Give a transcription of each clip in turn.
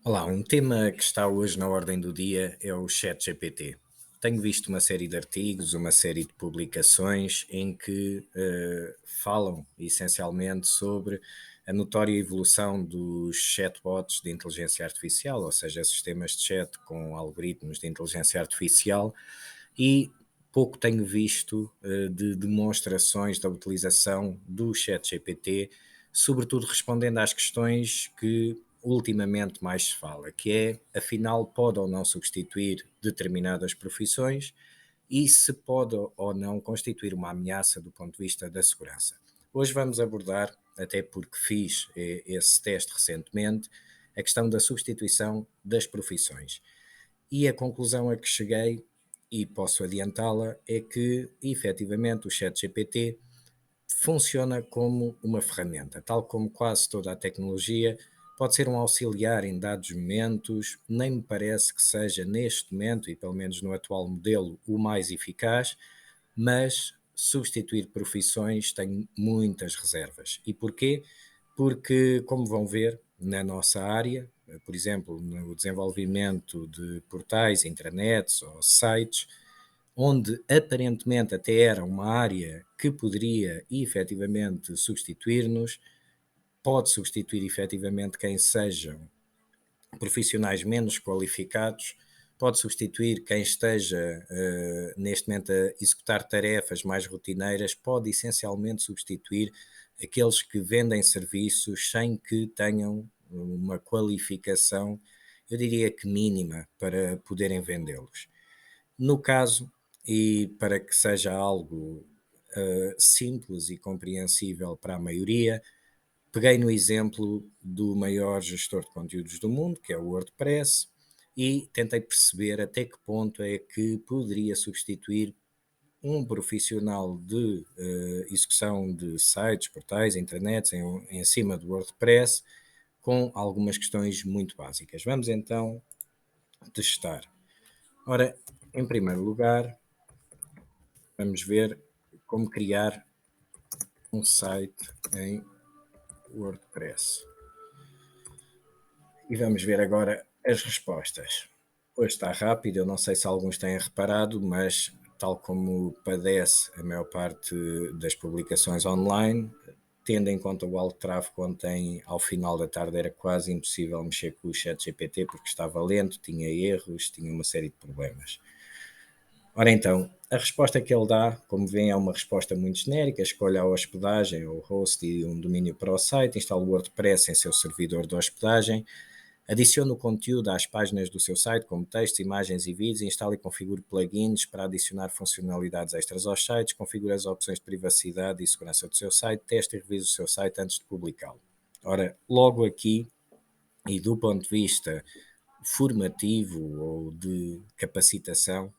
Olá, um tema que está hoje na ordem do dia é o ChatGPT. Tenho visto uma série de artigos, uma série de publicações em que falam essencialmente sobre a notória evolução dos chatbots de inteligência artificial, ou seja, sistemas de chat com algoritmos de inteligência artificial, e pouco tenho visto de demonstrações da utilização do ChatGPT, sobretudo respondendo às questões que ultimamente mais se fala, que é, afinal, pode ou não substituir determinadas profissões e se pode ou não constituir uma ameaça do ponto de vista da segurança. Hoje vamos abordar, até porque fiz esse teste recentemente, a questão da substituição das profissões. E a conclusão a que cheguei, e posso adiantá-la, é que efetivamente o ChatGPT funciona como uma ferramenta, tal como quase toda a tecnologia, pode ser um auxiliar em dados momentos, nem me parece que seja neste momento, e pelo menos no atual modelo, o mais eficaz, mas substituir profissões tenho muitas reservas. E porquê? Porque, como vão ver, na nossa área, por exemplo, no desenvolvimento de portais, intranets ou sites, onde aparentemente até era uma área que poderia efetivamente substituir-nos, pode substituir efetivamente quem sejam profissionais menos qualificados, pode substituir quem esteja neste momento a executar tarefas mais rotineiras, pode essencialmente substituir aqueles que vendem serviços sem que tenham uma qualificação, eu diria que mínima, para poderem vendê-los. No caso, e para que seja algo simples e compreensível para a maioria, peguei no exemplo do maior gestor de conteúdos do mundo, que é o WordPress, e tentei perceber até que ponto é que poderia substituir um profissional de execução de sites, portais, internets em cima do WordPress, com algumas questões muito básicas. Vamos então testar. Ora, em primeiro lugar, vamos ver como criar um site em WordPress. E vamos ver agora as respostas. Hoje está rápido, eu não sei se alguns têm reparado, mas tal como padece a maior parte das publicações online, tendo em conta o alto tráfego ontem, ao final da tarde era quase impossível mexer com o chat GPT porque estava lento, tinha erros, tinha uma série de problemas. Ora então, a resposta que ele dá, como veem, é uma resposta muito genérica: escolha a hospedagem ou host e um domínio para o site, instale o WordPress em seu servidor de hospedagem, adicione o conteúdo às páginas do seu site, como textos, imagens e vídeos, instale e configure plugins para adicionar funcionalidades extras aos sites, configure as opções de privacidade e segurança do seu site, teste e revise o seu site antes de publicá-lo. Ora, logo aqui, e do ponto de vista formativo ou de capacitação,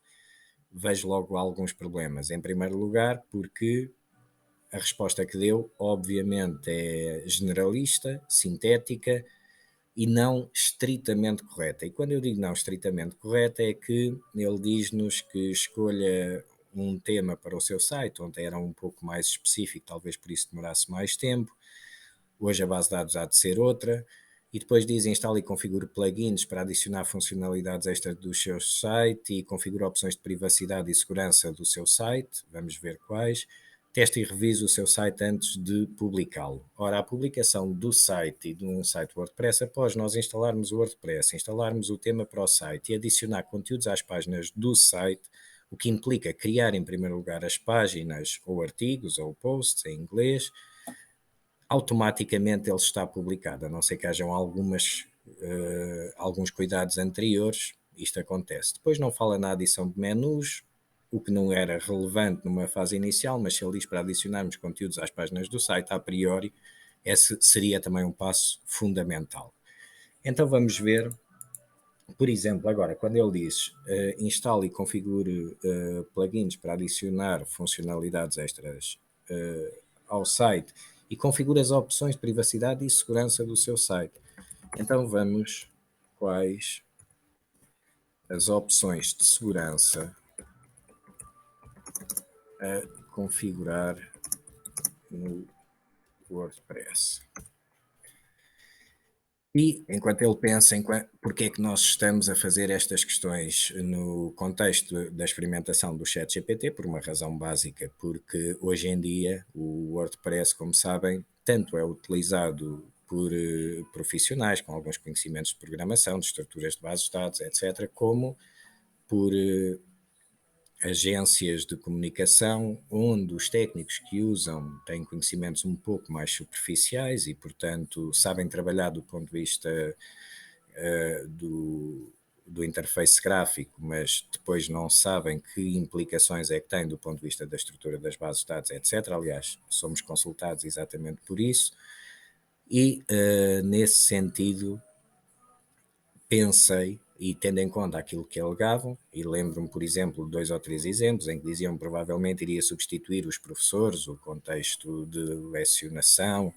vejo logo alguns problemas. Em primeiro lugar, porque a resposta que deu, obviamente, é generalista, sintética e não estritamente correta. E quando eu digo não estritamente correta, é que ele diz-nos que escolha um tema para o seu site, onde era um pouco mais específico, talvez por isso demorasse mais tempo. Hoje a base de dados há de ser outra. E depois diz instale e configure plugins para adicionar funcionalidades extras do seu site e configure opções de privacidade e segurança do seu site. Vamos ver quais. Teste e revise o seu site antes de publicá-lo. Ora, a publicação do site e de um site WordPress, após nós instalarmos o WordPress, instalarmos o tema para o site e adicionar conteúdos às páginas do site, o que implica criar em primeiro lugar as páginas ou artigos ou posts em inglês, automaticamente ele está publicado, a não ser que hajam alguns cuidados anteriores, isto acontece. Depois não fala na adição de menus, o que não era relevante numa fase inicial, mas se ele diz para adicionarmos conteúdos às páginas do site, a priori, esse seria também um passo fundamental. Então vamos ver, por exemplo, agora, quando ele diz instale e configure plugins para adicionar funcionalidades extras ao site e configure as opções de privacidade e segurança do seu site. Então vamos quais as opções de segurança a configurar no WordPress. E enquanto ele pensa em porque é que nós estamos a fazer estas questões no contexto da experimentação do ChatGPT, por uma razão básica, porque hoje em dia o WordPress, como sabem, tanto é utilizado por profissionais com alguns conhecimentos de programação, de estruturas de bases de dados, etc., como por agências de comunicação, onde os técnicos que usam têm conhecimentos um pouco mais superficiais e, portanto, sabem trabalhar do ponto de vista do interface gráfico, mas depois não sabem que implicações é que tem do ponto de vista da estrutura das bases de dados, etc. Aliás, somos consultados exatamente por isso. E, nesse sentido, pensei, e tendo em conta aquilo que alegavam, e lembro-me, por exemplo, de 2 ou 3 exemplos em que diziam que provavelmente iria substituir os professores, o contexto de lecionação,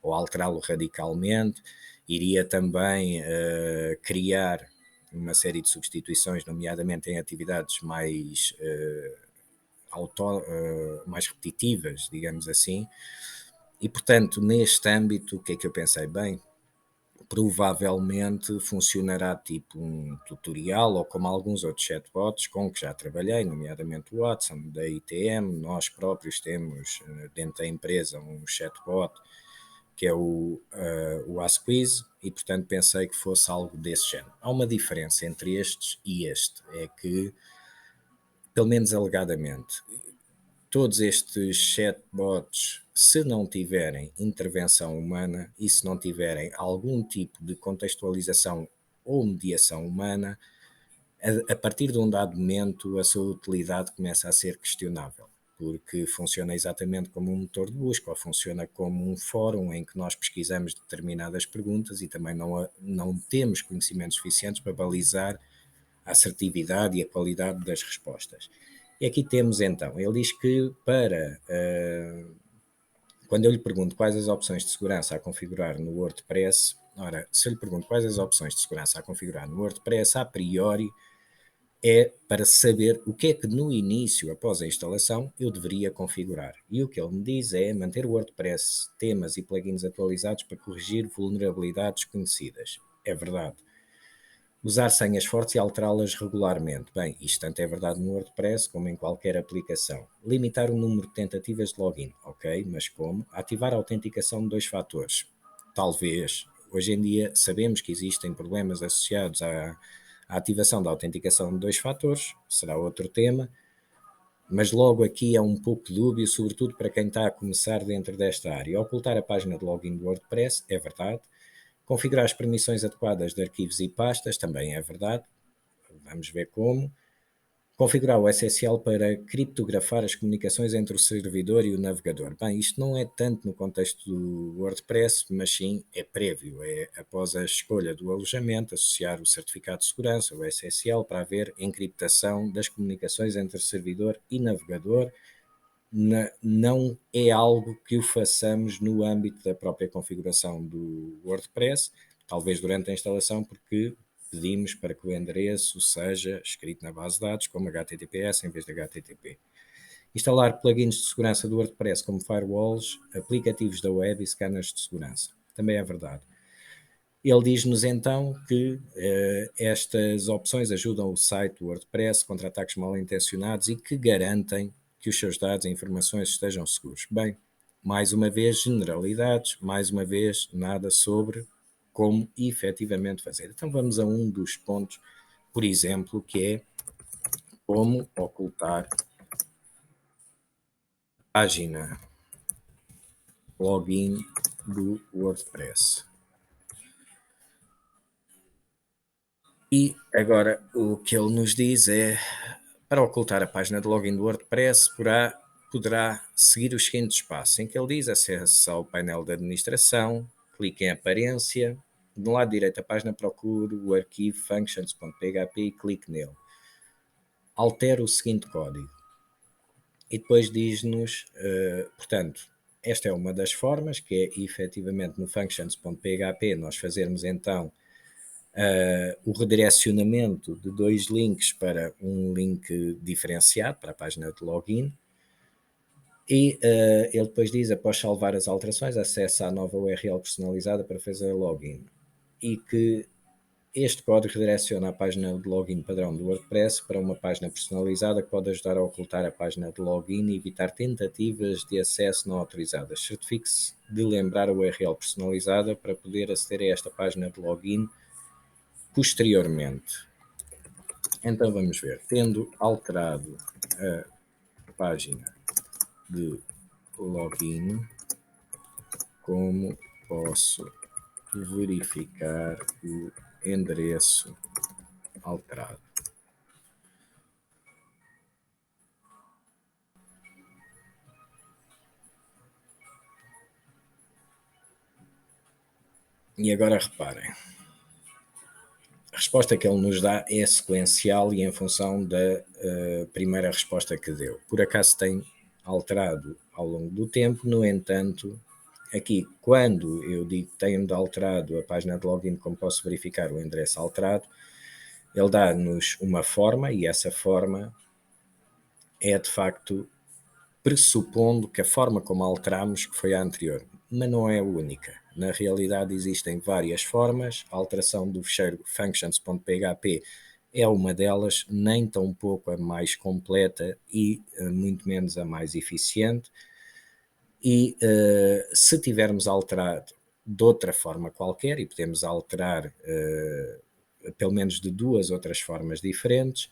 ou alterá-lo radicalmente, iria também criar uma série de substituições, nomeadamente em atividades mais repetitivas, digamos assim, e portanto, neste âmbito, o que é que eu pensei? Bem, provavelmente funcionará tipo um tutorial ou como alguns outros chatbots com que já trabalhei, nomeadamente o Watson, da ITM. Nós próprios temos dentro da empresa um chatbot que é o AskQuiz e, portanto, pensei que fosse algo desse género. Há uma diferença entre estes e este, é que, pelo menos alegadamente, todos estes chatbots, se não tiverem intervenção humana e se não tiverem algum tipo de contextualização ou mediação humana, a partir de um dado momento a sua utilidade começa a ser questionável, porque funciona exatamente como um motor de busca ou funciona como um fórum em que nós pesquisamos determinadas perguntas e também não temos conhecimentos suficientes para balizar a assertividade e a qualidade das respostas. E aqui temos então, ele diz que quando eu lhe pergunto quais as opções de segurança a configurar no WordPress, ora, se eu lhe pergunto quais as opções de segurança a configurar no WordPress, a priori é para saber o que é que no início, após a instalação, eu deveria configurar. E o que ele me diz é manter o WordPress, temas e plugins atualizados para corrigir vulnerabilidades conhecidas. É verdade. Usar senhas fortes e alterá-las regularmente. Bem, isto tanto é verdade no WordPress como em qualquer aplicação. Limitar o número de tentativas de login. Ok, mas como? Ativar a autenticação de 2 fatores. Talvez. Hoje em dia sabemos que existem problemas associados à ativação da autenticação de 2 fatores. Será outro tema. Mas logo aqui é um pouco dúbio, sobretudo para quem está a começar dentro desta área. Ocultar a página de login do WordPress, é verdade. Configurar as permissões adequadas de arquivos e pastas, também é verdade. Vamos ver como. Configurar o SSL para criptografar as comunicações entre o servidor e o navegador. Bem, isto não é tanto no contexto do WordPress, mas sim é prévio. É após a escolha do alojamento, associar o certificado de segurança, o SSL, para haver encriptação das comunicações entre servidor e navegador. Não é algo que o façamos no âmbito da própria configuração do WordPress, talvez durante a instalação, porque pedimos para que o endereço seja escrito na base de dados como HTTPS em vez de HTTP. Instalar plugins de segurança do WordPress como firewalls, aplicativos da web e scanners de segurança. Também é verdade. Ele diz-nos então que estas opções ajudam o site do WordPress contra ataques mal intencionados e que garantem que os seus dados e informações estejam seguros. Bem, mais uma vez, generalidades, mais uma vez, nada sobre como efetivamente fazer. Então vamos a um dos pontos, por exemplo, que é como ocultar a página login do WordPress. E agora o que ele nos diz é: para ocultar a página de login do WordPress, poderá seguir os seguintes passos, em que ele diz: acesse ao painel de administração, clique em aparência, no lado direito da página procure o arquivo functions.php e clique nele. Altere o seguinte código. E depois diz-nos, portanto, esta é uma das formas, que é efetivamente no functions.php nós fazermos então o redirecionamento de 2 links para um link diferenciado para a página de login. E ele depois diz, após salvar as alterações, acessa a nova URL personalizada para fazer login. e que este código redireciona a página de login padrão do WordPress para uma página personalizada que pode ajudar a ocultar a página de login e evitar tentativas de acesso não autorizadas. Certifique-se de lembrar a URL personalizada para poder aceder a esta página de login posteriormente. Então vamos ver. Tendo alterado a página de login, como posso verificar o endereço alterado? E agora reparem, a resposta que ele nos dá é sequencial e em função da primeira resposta que deu. Por acaso tem alterado ao longo do tempo, no entanto, aqui quando eu digo que tenho alterado a página de login, como posso verificar o endereço alterado, ele dá-nos uma forma e essa forma é de facto pressupondo que a forma como alteramos que foi a anterior, mas não é a única. Na realidade existem várias formas, a alteração do fecheiro functions.php é uma delas, nem tão pouco a mais completa e muito menos a mais eficiente, e se tivermos alterado de outra forma qualquer, e podemos alterar pelo menos de duas outras formas diferentes,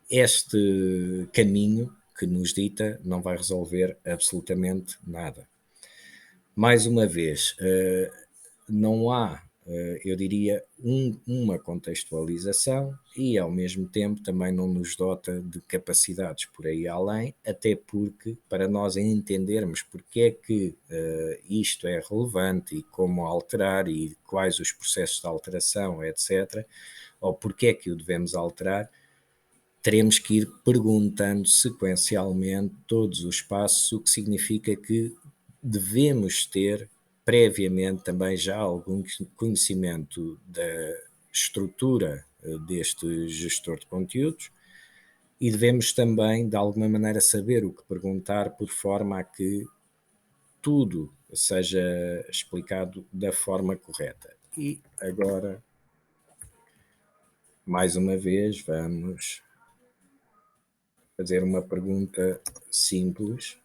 este caminho que nos dita não vai resolver absolutamente nada. Mais uma vez, não há, eu diria, uma contextualização e, ao mesmo tempo, também não nos dota de capacidades por aí além, até porque, para nós entendermos porque é que isto é relevante e como alterar e quais os processos de alteração, etc., ou porque é que o devemos alterar, teremos que ir perguntando sequencialmente todos os passos, o que significa que devemos ter previamente também já algum conhecimento da estrutura deste gestor de conteúdos e devemos também, de alguma maneira, saber o que perguntar por forma a que tudo seja explicado da forma correta. E agora, mais uma vez, vamos fazer uma pergunta simples.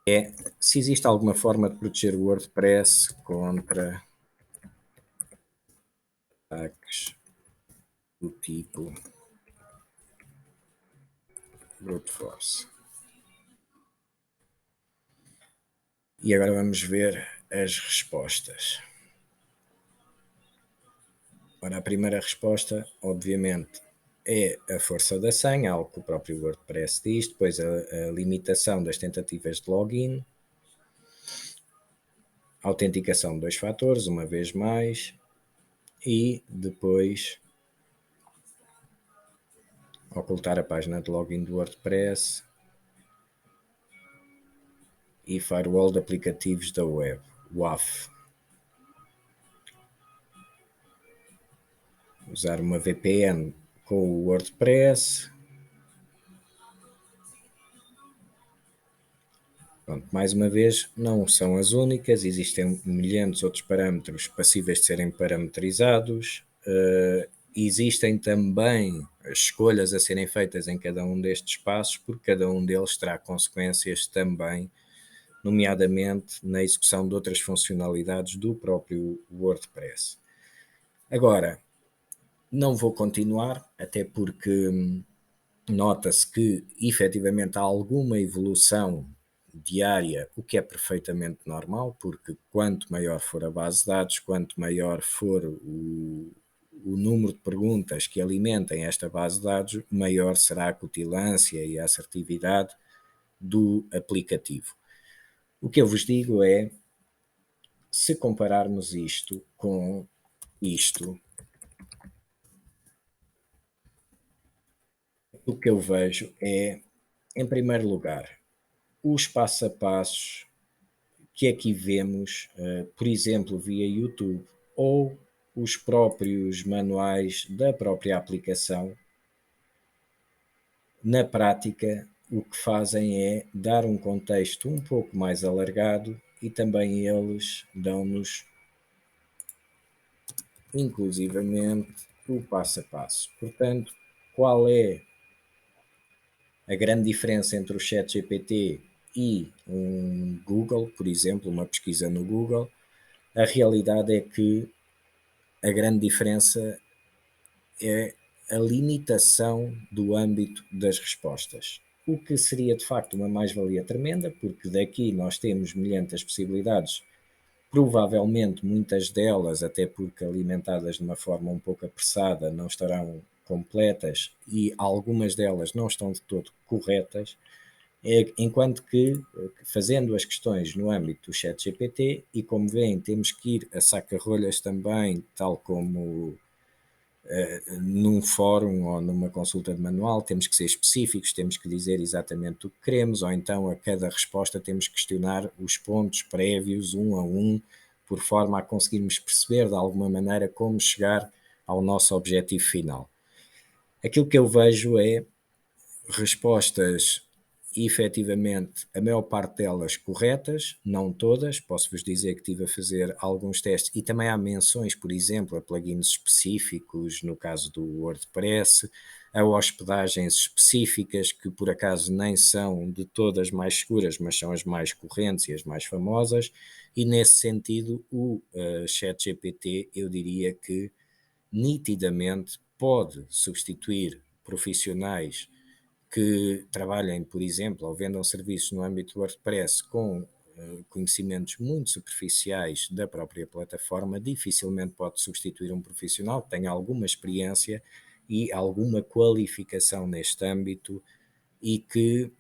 É se existe alguma forma de proteger o WordPress contra ataques do tipo brute force. E agora vamos ver as respostas. Ora, a primeira resposta, obviamente, é a força da senha, algo que o próprio WordPress diz, depois a limitação das tentativas de login, a autenticação de 2 fatores, uma vez mais, e depois ocultar a página de login do WordPress e firewall de aplicativos da web, WAF. Usar uma VPN com o WordPress. Pronto, mais uma vez, não são as únicas, existem milhares de outros parâmetros passíveis de serem parametrizados. Existem também escolhas a serem feitas em cada um destes passos, porque cada um deles terá consequências também, nomeadamente na execução de outras funcionalidades do próprio WordPress. Agora, não vou continuar, até porque nota-se que efetivamente há alguma evolução diária, o que é perfeitamente normal, porque quanto maior for a base de dados, quanto maior for o número de perguntas que alimentem esta base de dados, maior será a cutilância e a assertividade do aplicativo. O que eu vos digo é, se compararmos isto com isto, o que eu vejo é, em primeiro lugar, os passo a passos que aqui vemos, por exemplo, via YouTube ou os próprios manuais da própria aplicação, na prática, o que fazem é dar um contexto um pouco mais alargado e também eles dão-nos, inclusivamente, o passo a passo. Portanto, qual é a grande diferença entre o ChatGPT e um Google, por exemplo, uma pesquisa no Google? A realidade é que a grande diferença é a limitação do âmbito das respostas. O que seria de facto uma mais-valia tremenda, porque daqui nós temos milhentas possibilidades, provavelmente muitas delas, até porque alimentadas de uma forma um pouco apressada, não estarão completas e algumas delas não estão de todo corretas, enquanto que fazendo as questões no âmbito do ChatGPT, e como veem, temos que ir a saca-rolhas também, tal como num fórum ou numa consulta de manual, temos que ser específicos, temos que dizer exatamente o que queremos, ou então a cada resposta temos que questionar os pontos prévios, um a um, por forma a conseguirmos perceber de alguma maneira como chegar ao nosso objetivo final. Aquilo que eu vejo é respostas efetivamente, a maior parte delas corretas, não todas, posso-vos dizer que estive a fazer alguns testes e também há menções, por exemplo, a plugins específicos, no caso do WordPress, a hospedagens específicas que por acaso nem são de todas mais seguras, mas são as mais correntes e as mais famosas, e nesse sentido o ChatGPT eu diria que nitidamente pode substituir profissionais que trabalhem, por exemplo, ou vendam serviços no âmbito do WordPress com conhecimentos muito superficiais da própria plataforma, dificilmente pode substituir um profissional que tenha alguma experiência e alguma qualificação neste âmbito e que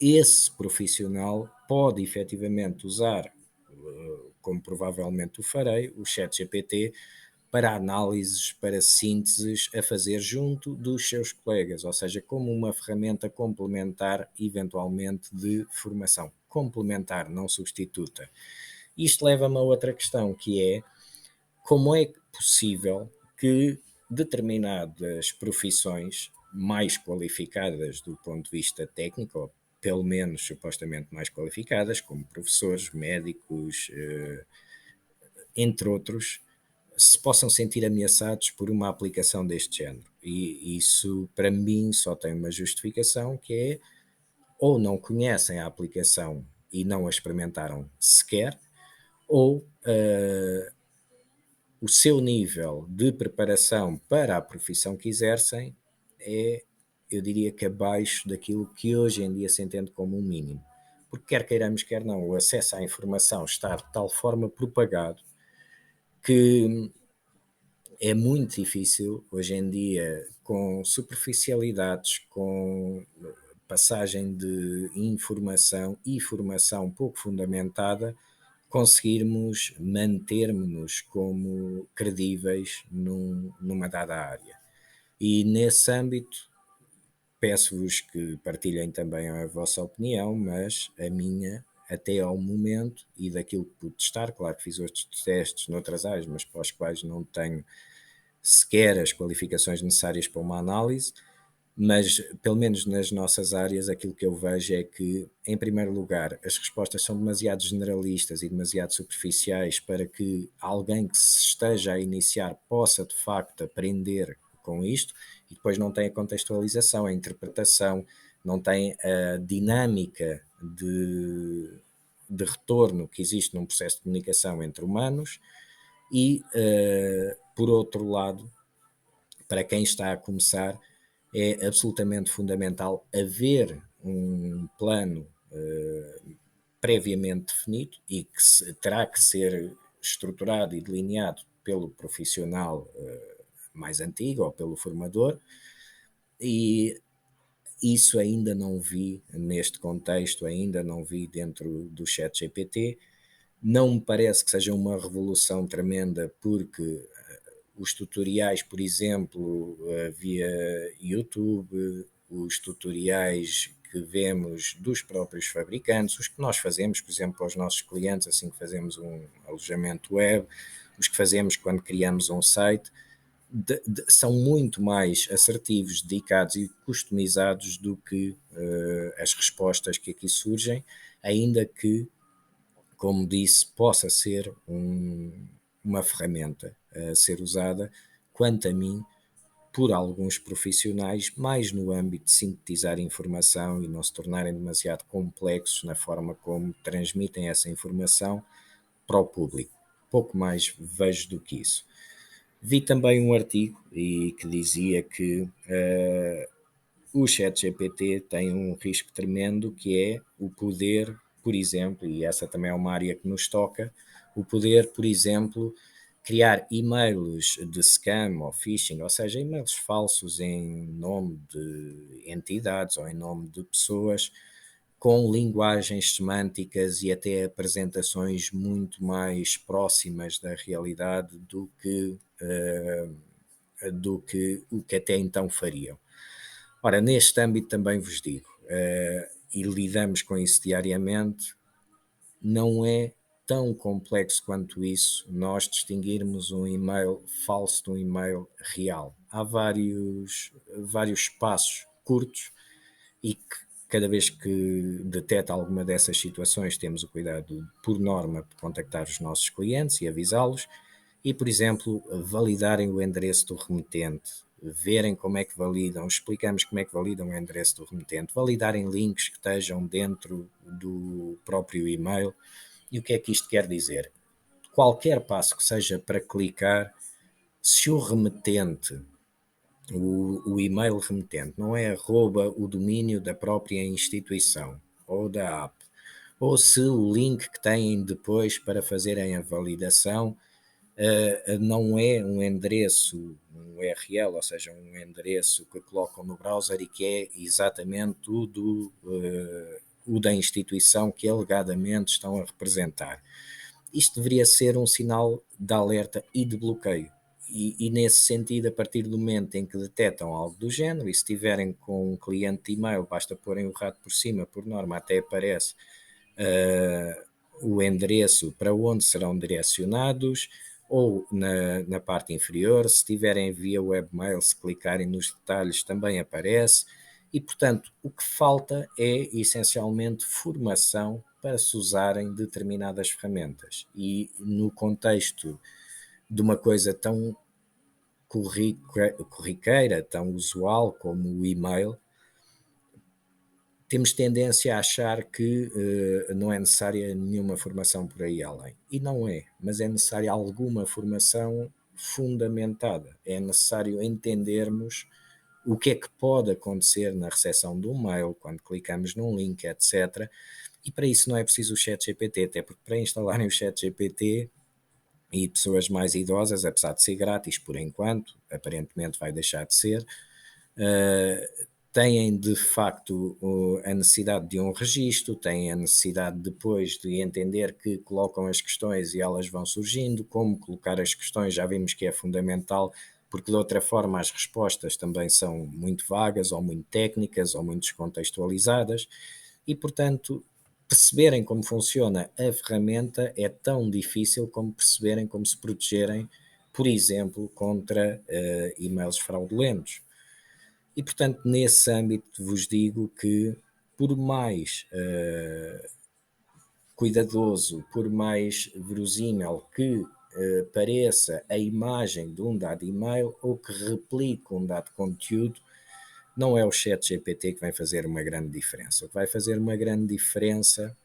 esse profissional pode efetivamente usar, como provavelmente o farei, o ChatGPT para análises, para sínteses a fazer junto dos seus colegas, ou seja, como uma ferramenta complementar, eventualmente, de formação. Complementar, não substituta. Isto leva-me a outra questão, que é como é possível que determinadas profissões mais qualificadas do ponto de vista técnico, ou pelo menos supostamente mais qualificadas, como professores, médicos, entre outros, se possam sentir ameaçados por uma aplicação deste género. E isso, para mim, só tem uma justificação, que é ou não conhecem a aplicação e não a experimentaram sequer, ou o seu nível de preparação para a profissão que exercem é, eu diria que abaixo daquilo que hoje em dia se entende como um mínimo. Porque quer queiramos, quer não, o acesso à informação está de tal forma propagado que é muito difícil hoje em dia, com superficialidades, com passagem de informação e formação pouco fundamentada, conseguirmos manter-nos como credíveis numa dada área. E nesse âmbito, peço-vos que partilhem também a vossa opinião, mas a minha, até ao momento, e daquilo que pude testar, claro que fiz outros testes noutras áreas, mas para os quais não tenho sequer as qualificações necessárias para uma análise, mas pelo menos nas nossas áreas aquilo que eu vejo é que, em primeiro lugar, as respostas são demasiado generalistas e demasiado superficiais para que alguém que se esteja a iniciar possa de facto aprender com isto, e depois não tem a contextualização, a interpretação, não tem a dinâmica de retorno que existe num processo de comunicação entre humanos e, por outro lado, para quem está a começar, é absolutamente fundamental haver um plano previamente definido e que terá que ser estruturado e delineado pelo profissional mais antigo ou pelo formador, e isso ainda não vi neste contexto, ainda não vi dentro do ChatGPT. Não me parece que seja uma revolução tremenda, porque os tutoriais, por exemplo, via YouTube, os tutoriais que vemos dos próprios fabricantes, os que nós fazemos, por exemplo, aos nossos clientes, assim que fazemos um alojamento web, os que fazemos quando criamos um site, são muito mais assertivos, dedicados e customizados do que as respostas que aqui surgem, ainda que, como disse, possa ser uma ferramenta a ser usada, quanto a mim, por alguns profissionais, mais no âmbito de sintetizar informação e não se tornarem demasiado complexos na forma como transmitem essa informação para o público. Pouco mais vejo do que isso. Vi também um artigo que dizia que o ChatGPT tem um risco tremendo, que é o poder, por exemplo, e essa também é uma área que nos toca, o poder, por exemplo, criar e-mails de scam ou phishing, ou seja, e-mails falsos em nome de entidades ou em nome de pessoas, com linguagens semânticas e até apresentações muito mais próximas da realidade do que o que até então fariam. Ora, neste âmbito também vos digo, e lidamos com isso diariamente, não é tão complexo quanto isso nós distinguirmos um e-mail falso de um e-mail real. Há vários passos curtos e que cada vez que detecta alguma dessas situações temos o cuidado, por norma, de contactar os nossos clientes e avisá-los e, por exemplo, validarem o endereço do remetente, verem como é que validam, explicamos como é que validam o endereço do remetente, validarem links que estejam dentro do próprio e-mail. E o que é que isto quer dizer? Qualquer passo que seja para clicar, se o remetente, o e-mail remetente, não é arroba o domínio da própria instituição ou da app, ou se o link que têm depois para fazerem a validação não é um endereço, um URL, ou seja, um endereço que colocam no browser e que é exatamente o da instituição que alegadamente estão a representar. Isto deveria ser um sinal de alerta e de bloqueio. E nesse sentido, a partir do momento em que detectam algo do género, e se estiverem com um cliente de e-mail, basta porem o rato por cima, por norma até aparece o endereço para onde serão direcionados, ou na parte inferior, se tiverem via webmail, se clicarem nos detalhes também aparece, e portanto o que falta é essencialmente formação para se usarem determinadas ferramentas, e no contexto de uma coisa tão corriqueira, tão usual como o e-mail, temos tendência a achar que não é necessária nenhuma formação por aí além. E não é, mas é necessária alguma formação fundamentada. É necessário entendermos o que é que pode acontecer na recepção de um mail, quando clicamos num link, etc. E para isso não é preciso o ChatGPT, até porque para instalarem o ChatGPT e pessoas mais idosas, apesar de ser grátis por enquanto, aparentemente vai deixar de ser, têm de facto a necessidade de um registro, têm a necessidade depois de entender que colocam as questões e elas vão surgindo, como colocar as questões já vimos que é fundamental, porque de outra forma as respostas também são muito vagas ou muito técnicas ou muito descontextualizadas e portanto perceberem como funciona a ferramenta é tão difícil como perceberem como se protegerem, por exemplo, contra e-mails fraudulentos. E, portanto, nesse âmbito vos digo que, por mais cuidadoso, por mais verosímil que pareça a imagem de um dado e-mail ou que replique um dado conteúdo, não é o ChatGPT que vai fazer uma grande diferença. O que vai fazer uma grande diferença,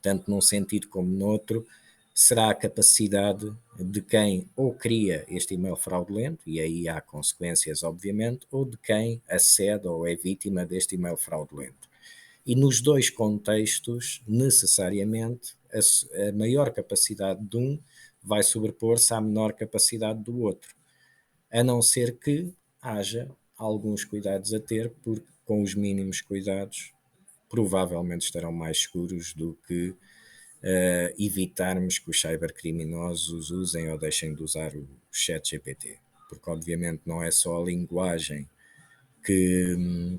tanto num sentido como noutro, será a capacidade de quem ou cria este e-mail fraudulento, e aí há consequências, obviamente, ou de quem acede ou é vítima deste e-mail fraudulento. E nos dois contextos, necessariamente, a maior capacidade de um vai sobrepor-se à menor capacidade do outro, a não ser que haja alguns cuidados a ter, porque com os mínimos cuidados provavelmente estarão mais seguros do que evitarmos que os cybercriminosos usem ou deixem de usar o ChatGPT, porque obviamente não é só a linguagem que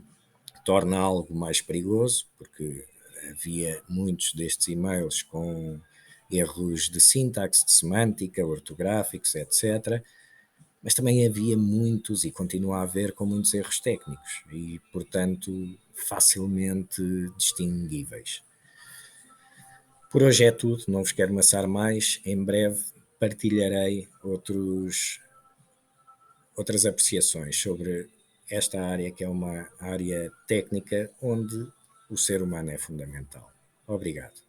torna algo mais perigoso, porque havia muitos destes e-mails com erros de sintaxe, de semântica, ortográficos, etc. Mas também havia muitos, e continua a haver, com muitos erros técnicos e, portanto, facilmente distinguíveis. Por hoje é tudo, não vos quero amassar mais. Em breve partilharei outras apreciações sobre esta área, que é uma área técnica onde o ser humano é fundamental. Obrigado.